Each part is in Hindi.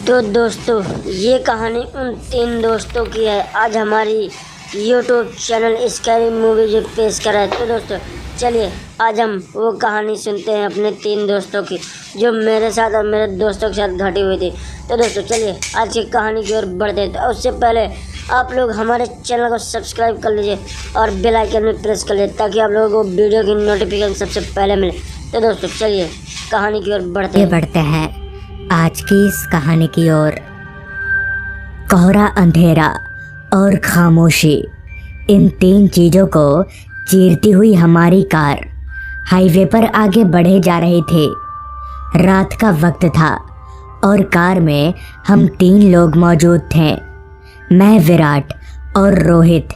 तो दोस्तों ये कहानी उन 3 दोस्तों की है। आज हमारी यूट्यूब चैनल स्कैरी मूवी जो पेश कर रहा है। तो दोस्तों चलिए आज हम वो कहानी सुनते हैं अपने 3 दोस्तों की जो मेरे साथ और मेरे दोस्तों के साथ घटी हुई थी। तो दोस्तों चलिए आज की कहानी की ओर बढ़ते हैं। तो उससे पहले आप लोग हमारे चैनल को सब्सक्राइब कर लीजिए और बेल आइकन में प्रेस कर लीजिए ताकि आप लोगों को वीडियो की नोटिफिकेशन सबसे पहले मिले। तो दोस्तों चलिए कहानी की ओर बढ़ते हैं आज की इस कहानी की ओर। कोहरा, अंधेरा और खामोशी, इन 3 चीज़ों को चीरती हुई हमारी कार हाईवे पर आगे बढ़े जा रही थी। रात का वक्त था और कार में हम 3 लोग मौजूद थे, मैं, विराट और रोहित।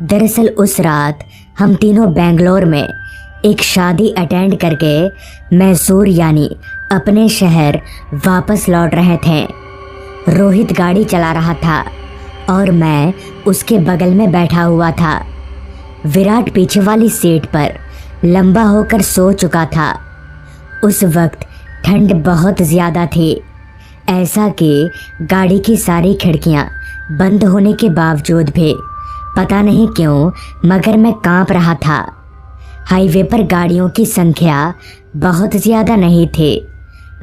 दरअसल उस रात हम तीनों बेंगलोर में एक शादी अटेंड करके मैसूर यानी अपने शहर वापस लौट रहे थे। रोहित गाड़ी चला रहा था और मैं उसके बगल में बैठा हुआ था। विराट पीछे वाली सीट पर लंबा होकर सो चुका था। उस वक्त ठंड बहुत ज़्यादा थी, ऐसा कि गाड़ी की सारी खिड़कियां बंद होने के बावजूद भी पता नहीं क्यों मगर मैं कांप रहा था। हाईवे पर गाड़ियों की संख्या बहुत ज़्यादा नहीं थी,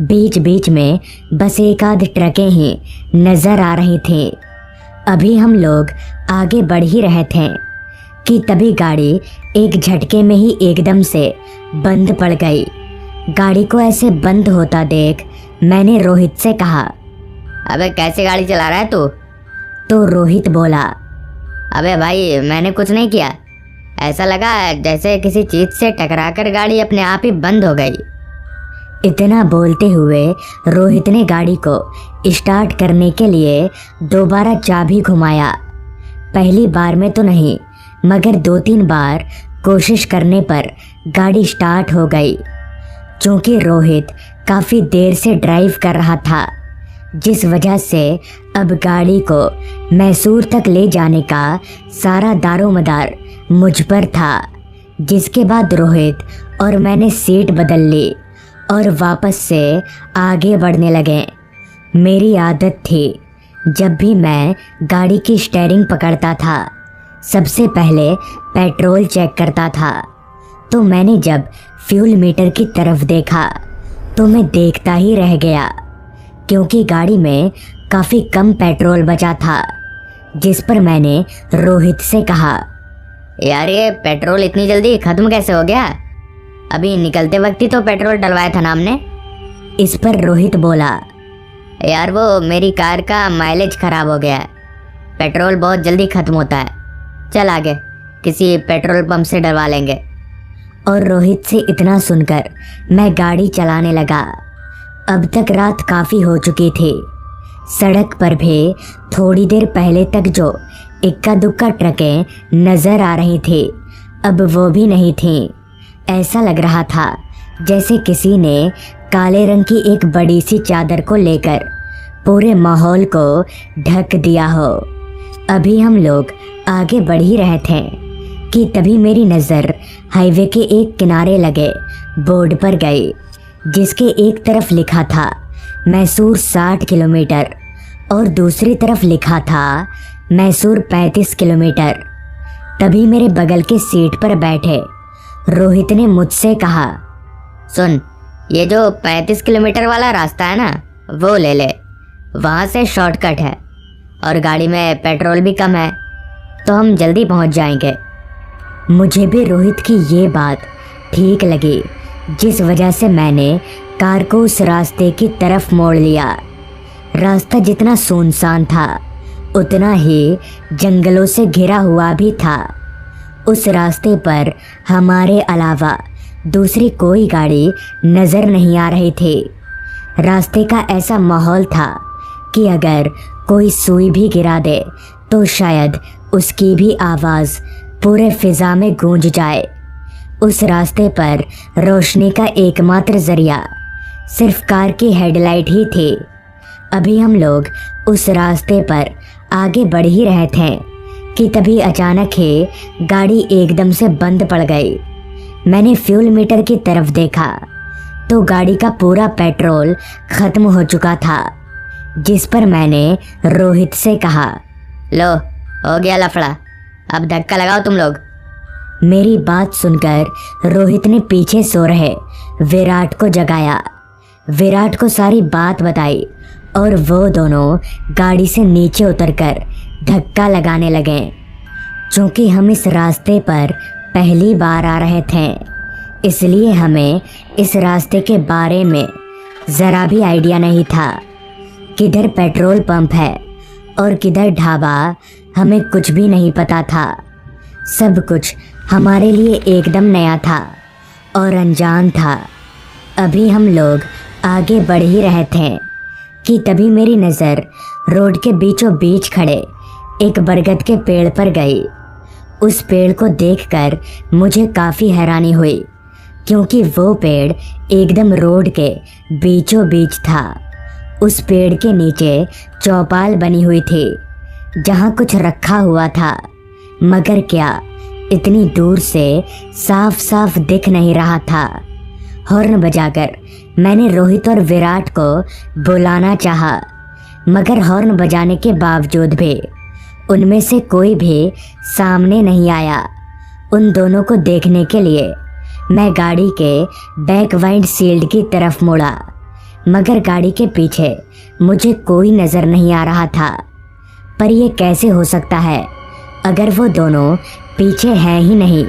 बीच बीच में बस एक आध ट्रकें ही नज़र आ रही थीं। अभी हम लोग आगे बढ़ ही रहे थे कि तभी गाड़ी एक झटके में ही एकदम से बंद पड़ गई। गाड़ी को ऐसे बंद होता देख मैंने रोहित से कहा, अबे कैसे गाड़ी चला रहा है तू? तो रोहित बोला, अबे भाई मैंने कुछ नहीं किया, ऐसा लगा जैसे किसी चीज़ से टकराकर गाड़ी अपने आप ही बंद हो गई। इतना बोलते हुए रोहित ने गाड़ी को स्टार्ट करने के लिए दोबारा चाबी घुमाया। पहली बार में तो नहीं मगर 2-3 बार कोशिश करने पर गाड़ी स्टार्ट हो गई। क्योंकि रोहित काफ़ी देर से ड्राइव कर रहा था, जिस वजह से अब गाड़ी को मैसूर तक ले जाने का सारा दारोमदार मुझ पर था। जिसके बाद रोहित और मैंने सीट बदल ली और वापस से आगे बढ़ने लगे। मेरी आदत थी जब भी मैं गाड़ी की स्टीयरिंग पकड़ता था सबसे पहले पेट्रोल चेक करता था। तो मैंने जब फ्यूल मीटर की तरफ देखा तो मैं देखता ही रह गया, क्योंकि गाड़ी में काफ़ी कम पेट्रोल बचा था। जिस पर मैंने रोहित से कहा, यार ये पेट्रोल इतनी जल्दी ख़त्म कैसे हो गया? अभी निकलते वक्त ही तो पेट्रोल डलवाया था ना हमने। इस पर रोहित बोला, यार वो मेरी कार का माइलेज ख़राब हो गया है, पेट्रोल बहुत जल्दी ख़त्म होता है, चल आगे किसी पेट्रोल पंप से डलवा लेंगे। और रोहित से इतना सुनकर मैं गाड़ी चलाने लगा। अब तक रात काफ़ी हो चुकी थी। सड़क पर भी थोड़ी देर पहले तक जो इक्का दुक्का ट्रकें नज़र आ रही थी अब वो भी नहीं थीं। ऐसा लग रहा था जैसे किसी ने काले रंग की एक बड़ी सी चादर को लेकर पूरे माहौल को ढक दिया हो। अभी हम लोग आगे बढ़ ही रहे थे कि तभी मेरी नज़र हाईवे के एक किनारे लगे बोर्ड पर गई, जिसके एक तरफ लिखा था मैसूर 60 किलोमीटर और दूसरी तरफ लिखा था मैसूर 35 किलोमीटर। तभी मेरे बगल के सीट पर बैठे रोहित ने मुझसे कहा, सुन, ये जो 35 किलोमीटर वाला रास्ता है ना वो ले ले, वहाँ से शॉर्टकट है और गाड़ी में पेट्रोल भी कम है, तो हम जल्दी पहुँच जाएंगे। मुझे भी रोहित की ये बात ठीक लगी, जिस वजह से मैंने कार को उस रास्ते की तरफ मोड़ लिया। रास्ता जितना सुनसान था उतना ही जंगलों से घिरा हुआ भी था। उस रास्ते पर हमारे अलावा दूसरी कोई गाड़ी नज़र नहीं आ रही थी। रास्ते का ऐसा माहौल था कि अगर कोई सुई भी गिरा दे तो शायद उसकी भी आवाज़ पूरे फिज़ा में गूंज जाए। उस रास्ते पर रोशनी का एकमात्र ज़रिया सिर्फ कार की हेडलाइट ही थी। अभी हम लोग उस रास्ते पर आगे बढ़ ही रहे थे कि तभी अचानक ही गाड़ी एकदम से बंद पड़ गई। मैंने फ्यूल मीटर की तरफ देखा तो गाड़ी का पूरा पेट्रोल ख़त्म हो चुका था। जिस पर मैंने रोहित से कहा, लो हो गया लफड़ा, अब धक्का लगाओ तुम लोग। मेरी बात सुनकर रोहित ने पीछे सो रहे विराट को जगाया। विराट को सारी बात बताई और वो दोनों गाड़ी से नीचे उतरकर धक्का लगाने लगे। चूँकि हम इस रास्ते पर पहली बार आ रहे थे, इसलिए हमें इस रास्ते के बारे में ज़रा भी आइडिया नहीं था। किधर पेट्रोल पंप है और किधर ढाबा, हमें कुछ भी नहीं पता था। सब कुछ हमारे लिए एकदम नया था और अनजान था। अभी हम लोग आगे बढ़ ही रहे थे कि तभी मेरी नज़र रोड के बीचों बीच खड़े एक बरगद के पेड़ पर गई। उस पेड़ को देखकर मुझे काफ़ी हैरानी हुई, क्योंकि वो पेड़ एकदम रोड के बीचों बीच था। उस पेड़ के नीचे चौपाल बनी हुई थी, जहाँ कुछ रखा हुआ था, मगर क्या इतनी दूर से साफ साफ दिख नहीं रहा था। हॉर्न बजाकर मैंने रोहित और विराट को बुलाना चाहा, मगर हॉर्न बजाने के बावजूद भी उनमें से कोई भी सामने नहीं आया। उन दोनों को देखने के लिए मैं गाड़ी के बैक वाइंड शील्ड की तरफ मुड़ा, मगर गाड़ी के पीछे मुझे कोई नज़र नहीं आ रहा था। पर यह कैसे हो सकता है? अगर वो दोनों पीछे हैं ही नहीं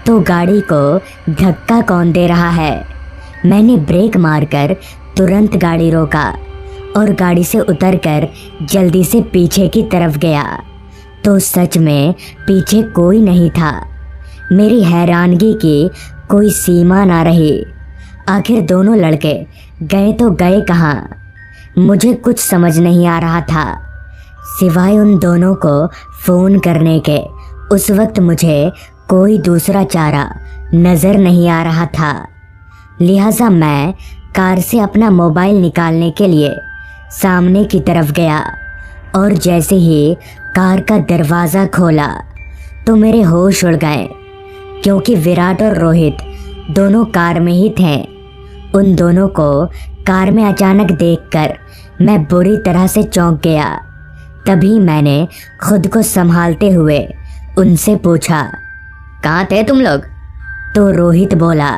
तो गाड़ी को धक्का कौन दे रहा है? मैंने ब्रेक मारकर तुरंत गाड़ी रोका और गाड़ी से उतरकर जल्दी से पीछे की तरफ गया तो सच में पीछे कोई नहीं था। मेरी हैरानगी की कोई सीमा ना रही। आखिर दोनों लड़के गए तो गए कहाँ? मुझे कुछ समझ नहीं आ रहा था। सिवाय उन दोनों को फ़ोन करने के उस वक्त मुझे कोई दूसरा चारा नज़र नहीं आ रहा था। लिहाजा मैं कार से अपना मोबाइल निकालने के लिए सामने की तरफ गया और जैसे ही कार का दरवाज़ा खोला तो मेरे होश उड़ गए, क्योंकि विराट और रोहित दोनों कार में ही थे। उन दोनों को कार में अचानक देखकर मैं बुरी तरह से चौंक गया। तभी मैंने खुद को संभालते हुए उनसे पूछा, कहाँ थे तुम लोग? तो रोहित बोला,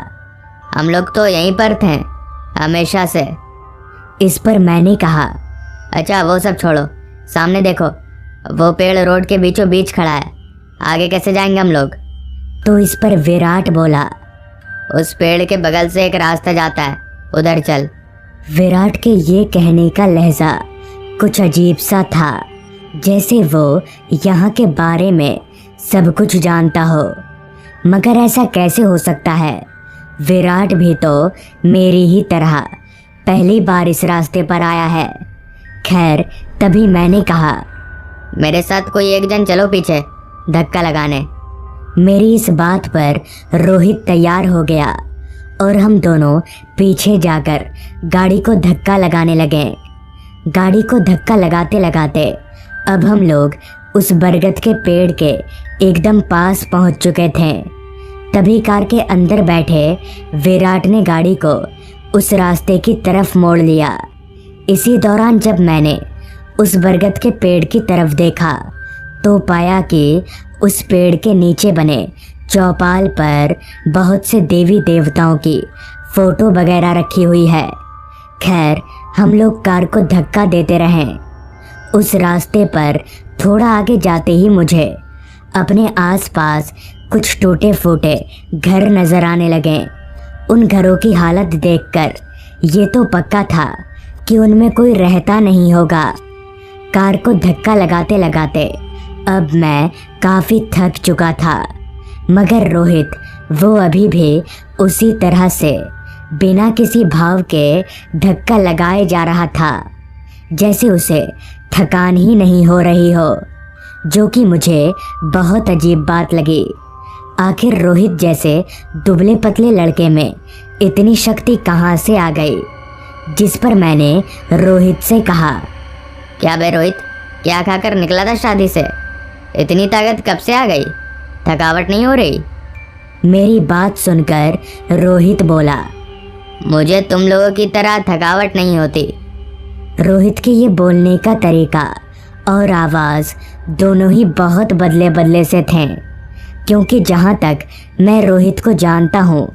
हम लोग तो यहीं पर थे हमेशा से। इस पर मैंने कहा, अच्छा वो सब छोड़ो, सामने देखो, वो पेड़ रोड के बीचों बीच खड़ा है, आगे कैसे जाएंगे हम लोग? तो इस पर विराट बोला, उस पेड़ के बगल से एक रास्ता जाता है, उधर चल। विराट के ये कहने का लहजा कुछ अजीब सा था, जैसे वो यहाँ के बारे में सब कुछ जानता हो। मगर ऐसा कैसे हो सकता है? विराट भी तो मेरी ही तरह पहली बार इस रास्ते पर आया है। खैर, तभी मैंने कहा, मेरे साथ कोई एक जन चलो पीछे धक्का लगाने। मेरी इस बात पर रोहित तैयार हो गया और हम दोनों पीछे जाकर गाड़ी को धक्का लगाने लगे। गाड़ी को धक्का लगाते लगाते अब हम लोग उस बरगद के पेड़ के एकदम पास पहुंच चुके थे। तभी कार के अंदर बैठे विराट ने गाड़ी को उस रास्ते की तरफ मोड़ लिया। इसी दौरान जब मैंने उस बरगद के पेड़ की तरफ देखा तो पाया कि उस पेड़ के नीचे बने चौपाल पर बहुत से देवी देवताओं की फ़ोटो वगैरह रखी हुई है। खैर, हम लोग कार को धक्का देते रहे। उस रास्ते पर थोड़ा आगे जाते ही मुझे अपने आसपास कुछ टूटे फूटे घर नज़र आने लगे। उन घरों की हालत देखकर ये तो पक्का था कि उनमें कोई रहता नहीं होगा। कार को धक्का लगाते लगाते अब मैं काफ़ी थक चुका था, मगर रोहित वो अभी भी उसी तरह से बिना किसी भाव के धक्का लगाए जा रहा था, जैसे उसे थकान ही नहीं हो रही हो, जो कि मुझे बहुत अजीब बात लगी। आखिर रोहित जैसे दुबले पतले लड़के में इतनी शक्ति कहाँ से आ गई? जिस पर मैंने रोहित से कहा, क्या बे रोहित, क्या खाकर निकला था शादी से? इतनी ताकत कब से आ गई? थकावट नहीं हो रही? मेरी बात सुनकर रोहित बोला, मुझे तुम लोगों की तरह थकावट नहीं होती। रोहित के ये बोलने का तरीका और आवाज़ दोनों ही बहुत बदले बदले से थे, क्योंकि जहाँ तक मैं रोहित को जानता हूँ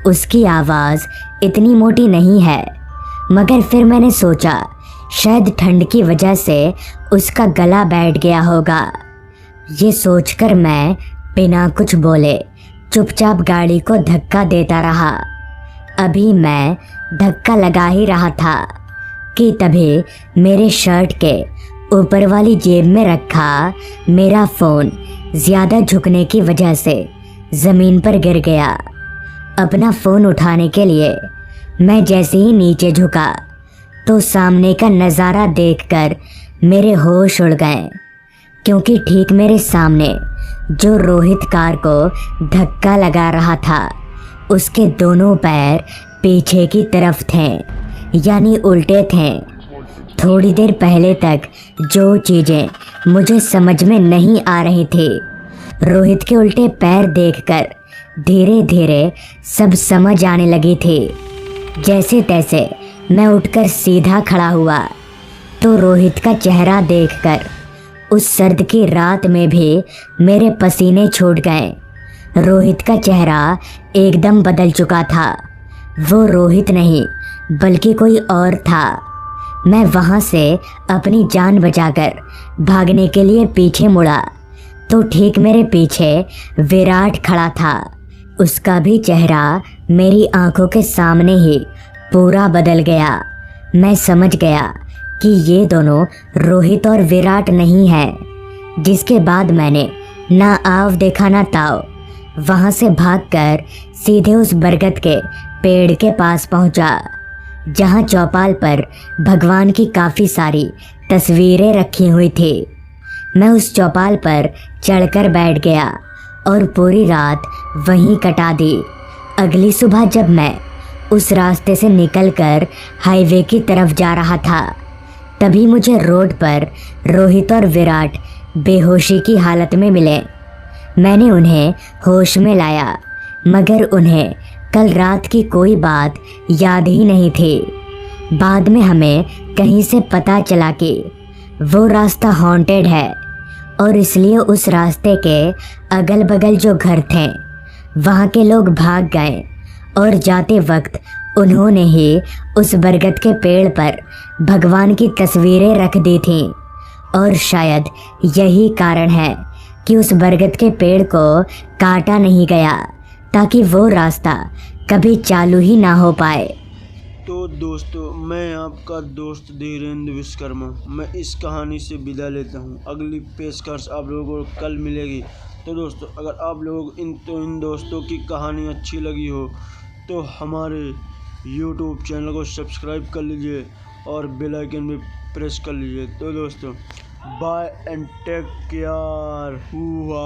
उसकी आवाज़ इतनी मोटी नहीं है। मगर फिर मैंने सोचा शायद ठंड की वजह से उसका गला बैठ गया होगा। ये सोचकर मैं बिना कुछ बोले चुपचाप गाड़ी को धक्का देता रहा। अभी मैं धक्का लगा ही रहा था कि तभी मेरे शर्ट के ऊपर वाली जेब में रखा मेरा फ़ोन ज़्यादा झुकने की वजह से ज़मीन पर गिर गया। अपना फ़ोन उठाने के लिए मैं जैसे ही नीचे झुका तो सामने का नज़ारा देखकर मेरे होश उड़ गए, क्योंकि ठीक मेरे सामने जो रोहित कार को धक्का लगा रहा था उसके दोनों पैर पीछे की तरफ थे, यानी उल्टे थे। थोड़ी देर पहले तक जो चीज़ें मुझे समझ में नहीं आ रही थी, रोहित के उल्टे पैर देखकर धीरे धीरे सब समझ आने लगी थी। जैसे तैसे मैं उठकर सीधा खड़ा हुआ तो रोहित का चेहरा देखकर उस सर्द की रात में भी मेरे पसीने छूट गए। रोहित का चेहरा एकदम बदल चुका था। वो रोहित नहीं बल्कि कोई और था। मैं वहाँ से अपनी जान बचाकर भागने के लिए पीछे मुड़ा तो ठीक मेरे पीछे विराट खड़ा था। उसका भी चेहरा मेरी आंखों के सामने ही पूरा बदल गया। मैं समझ गया कि ये दोनों रोहित और विराट नहीं है। जिसके बाद मैंने ना आव देखा ना ताव, वहाँ से भागकर सीधे उस बरगद के पेड़ के पास पहुँचा, जहाँ चौपाल पर भगवान की काफ़ी सारी तस्वीरें रखी हुई थी। मैं उस चौपाल पर चढ़कर बैठ गया और पूरी रात वहीं कटा दी। अगली सुबह जब मैं उस रास्ते से निकलकर हाईवे की तरफ जा रहा था, तभी मुझे रोड पर रोहित और विराट बेहोशी की हालत में मिले। मैंने उन्हें होश में लाया, मगर उन्हें कल रात की कोई बात याद ही नहीं थी। बाद में हमें कहीं से पता चला कि वो रास्ता हॉन्टेड है और इसलिए उस रास्ते के अगल बगल जो घर थे वहाँ के लोग भाग गए और जाते वक्त उन्होंने ही उस बरगद के पेड़ पर भगवान की तस्वीरें रख दी थीं। और शायद यही कारण है कि उस बरगद के पेड़ को काटा नहीं गया, ताकि वो रास्ता कभी चालू ही ना हो पाए। तो दोस्तों, मैं आपका दोस्त धीरेन्द्र विश्वकर्मा, मैं इस कहानी से विदा लेता हूँ। अगली पेशकश आप लोगों को कल मिलेगी। तो दोस्तों, अगर आप लोगों को इन दोस्तों की कहानी अच्छी लगी हो तो हमारे YouTube चैनल को सब्सक्राइब कर लीजिए और बेल आइकन भी प्रेस कर लीजिए। तो दोस्तों, बाय एंड टेक केयर। हुआ।